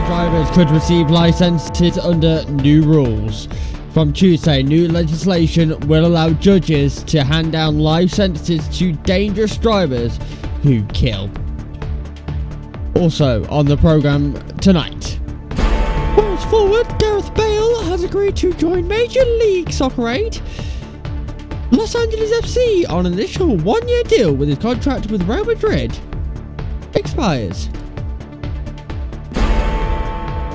Drivers could receive licenses under new rules. From Tuesday, new legislation will allow judges to hand down life sentences to dangerous drivers who kill. Also on the programme tonight. Wales forward Gareth Bale has agreed to join Major League Soccer aid. Los Angeles FC on an initial one-year deal with his contract with Real Madrid expires.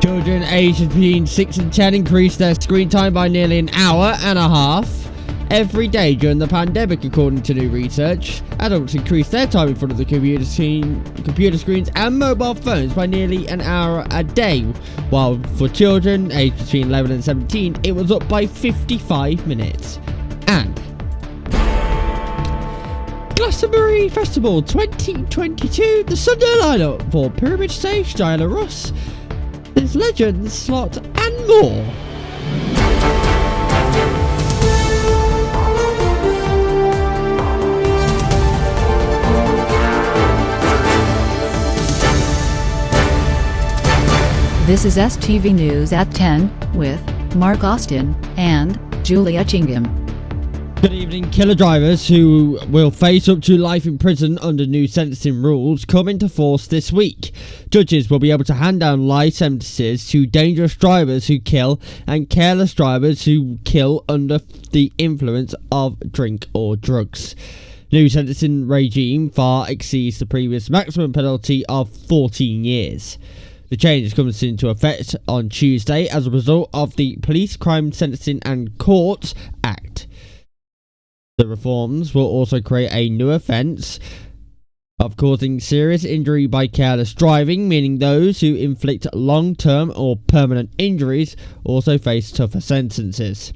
Children aged between 6 and 10 increased their screen time by nearly an hour and a half every day during the pandemic, according to new research. Adults increased their time in front of the computer screens and mobile phones by nearly an hour a day, while for children aged between 11 and 17 it was up by 55 minutes. And Glastonbury Festival 2022, the Sunday lineup for Pyramid Stage, Diana Ross, there's Legends, Slot and more. This is STV News at 10 with Mark Austin and Julia Chingham. Good evening. Killer drivers who will face up to life in prison under new sentencing rules come into force this week. Judges will be able to hand down life sentences to dangerous drivers who kill and careless drivers who kill under the influence of drink or drugs. New sentencing regime far exceeds the previous maximum penalty of 14 years. The change comes into effect on Tuesday as a result of the Police Crime Sentencing and Courts Act. The reforms will also create a new offence of causing serious injury by careless driving, meaning those who inflict long-term or permanent injuries also face tougher sentences.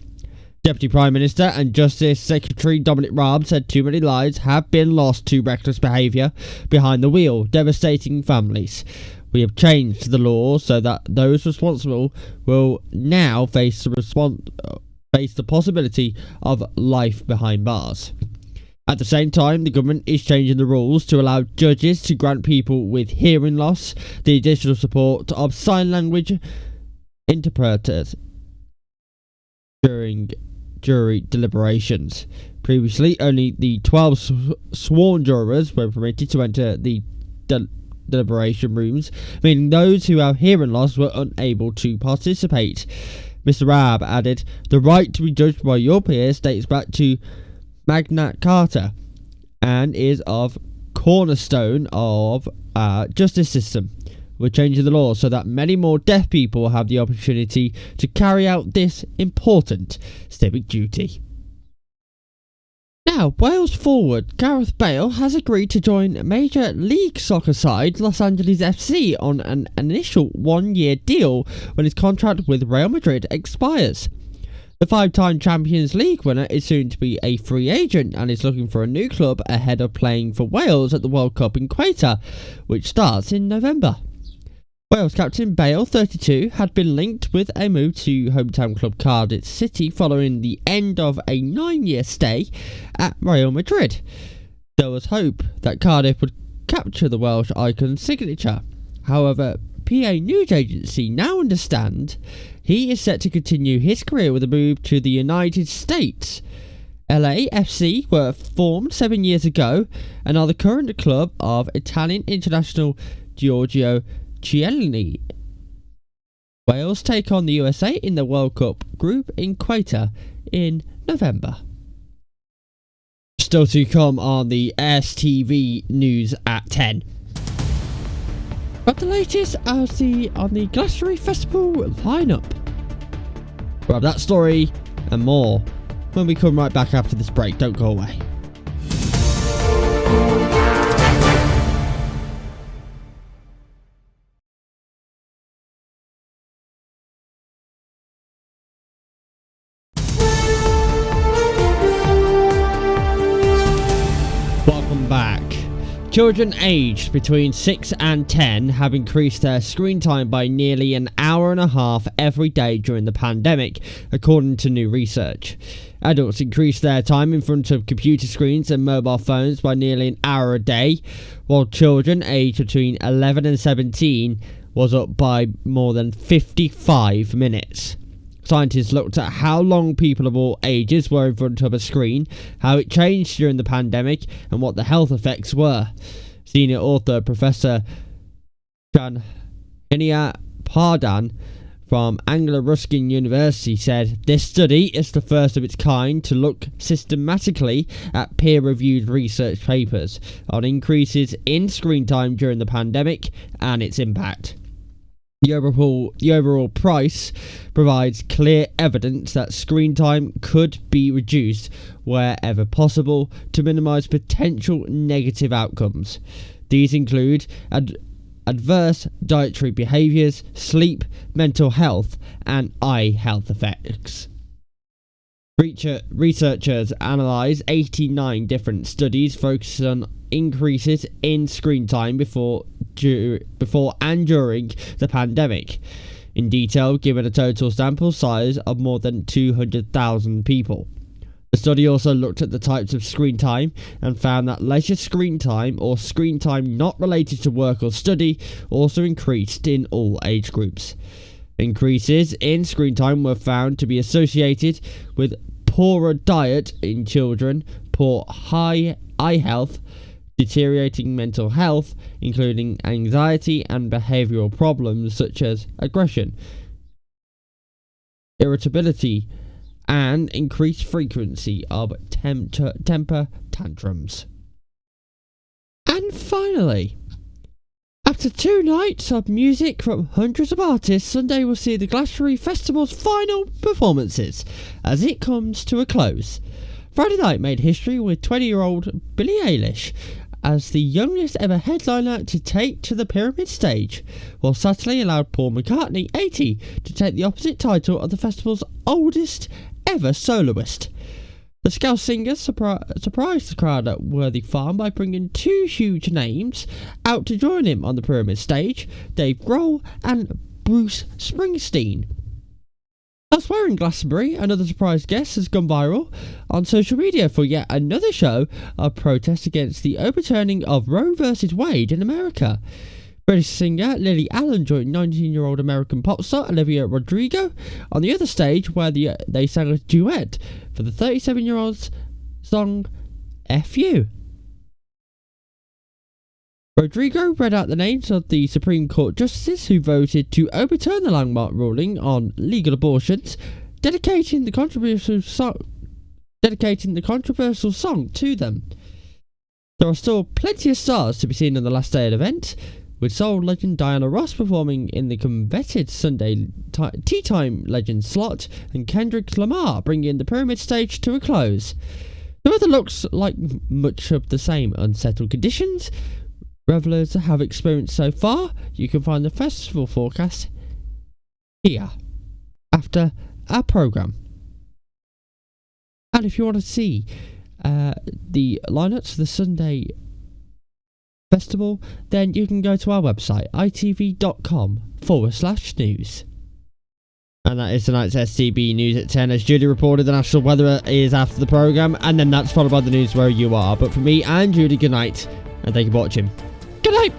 Deputy Prime Minister and Justice Secretary Dominic Raab said too many lives have been lost to reckless behaviour behind the wheel, devastating families. We have changed the law so that those responsible will now face the possibility of life behind bars. At the same time, the government is changing the rules to allow judges to grant people with hearing loss the additional support of sign language interpreters during jury deliberations. Previously, only the 12 sworn jurors were permitted to enter the deliberation rooms, meaning those who have hearing loss were unable to participate. Mr. Raab added, "The right to be judged by your peers dates back to Magna Carta and is of cornerstone of our justice system. We're changing the law so that many more deaf people have the opportunity to carry out this important civic duty." Now, Wales forward Gareth Bale has agreed to join Major League Soccer side Los Angeles FC on an initial one-year deal when his contract with Real Madrid expires. The five-time Champions League winner is soon to be a free agent and is looking for a new club ahead of playing for Wales at the World Cup in Qatar, which starts in November. Wales captain Bale, 32, had been linked with a move to hometown club Cardiff City following the end of a 9-year stay at Real Madrid. There was hope that Cardiff would capture the Welsh icon's signature. However, PA news agency now understand he is set to continue his career with a move to the United States. LAFC were formed 7 years ago and are the current club of Italian international Giorgio Chiellini. Wales take on the USA in the World Cup group in Qatar in November. Still to come on the STV News at 10. But the latest on the Glastonbury Festival lineup. We'll have that story and more when we come right back after this break. Don't go away. Welcome back. Children aged between 6 and 10 have increased their screen time by nearly an hour and a half every day during the pandemic, according to new research. Adults increased their time in front of computer screens and mobile phones by nearly an hour a day, while children aged between 11 and 17 was up by more than 55 minutes. Scientists looked at how long people of all ages were in front of a screen, how it changed during the pandemic, and what the health effects were. Senior author Professor Shania Pardhan from Anglia Ruskin University said, "This study is the first of its kind to look systematically at peer-reviewed research papers on increases in screen time during the pandemic and its impact." The overall price provides clear evidence that screen time could be reduced wherever possible to minimise potential negative outcomes. These include adverse dietary behaviours, sleep, mental health, and eye health effects. Researchers analysed 89 different studies focused on increases in screen time before and during the pandemic, in detail given a total sample size of more than 200,000 people. The study also looked at the types of screen time and found that leisure screen time or screen time not related to work or study also increased in all age groups. Increases in screen time were found to be associated with poorer diet in children, poor eye health, deteriorating mental health, including anxiety and behavioural problems such as aggression, irritability, and increased frequency of temper tantrums. And finally, after 2 nights of music from hundreds of artists, Sunday will see the Glastonbury Festival's final performances as it comes to a close. Friday night made history with 20-year-old Billie Eilish as the youngest ever headliner to take to the Pyramid stage, while Saturday allowed Paul McCartney, 80, to take the opposite title of the festival's oldest ever soloist. The Scouse singer surprised the crowd at Worthy Farm by bringing 2 huge names out to join him on the Pyramid stage, Dave Grohl and Bruce Springsteen. Elsewhere in Glastonbury, another surprise guest has gone viral on social media for yet another show of protest against the overturning of Roe vs. Wade in America. British singer Lily Allen joined 19-year-old American pop star Olivia Rodrigo on the other stage where they sang a duet for the 37-year-old's song F You. Rodrigo read out the names of the Supreme Court justices who voted to overturn the landmark ruling on legal abortions, dedicating the controversial song to them. There are still plenty of stars to be seen on the last day of the event, with soul legend Diana Ross performing in the coveted Sunday Tea Time Legend slot, and Kendrick Lamar bringing the Pyramid stage to a close. The weather looks like much of the same unsettled conditions revelers have experienced so far. You can find the festival forecast here after our programme. And if you want to see the lineups for the Sunday festival, then you can go to our website itv.com/news. And that is tonight's STV News at 10. As Judy reported, the national weather is after the programme, and then that's followed by the news where you are. But for me and Judy, good night, and thank you for watching. Good night!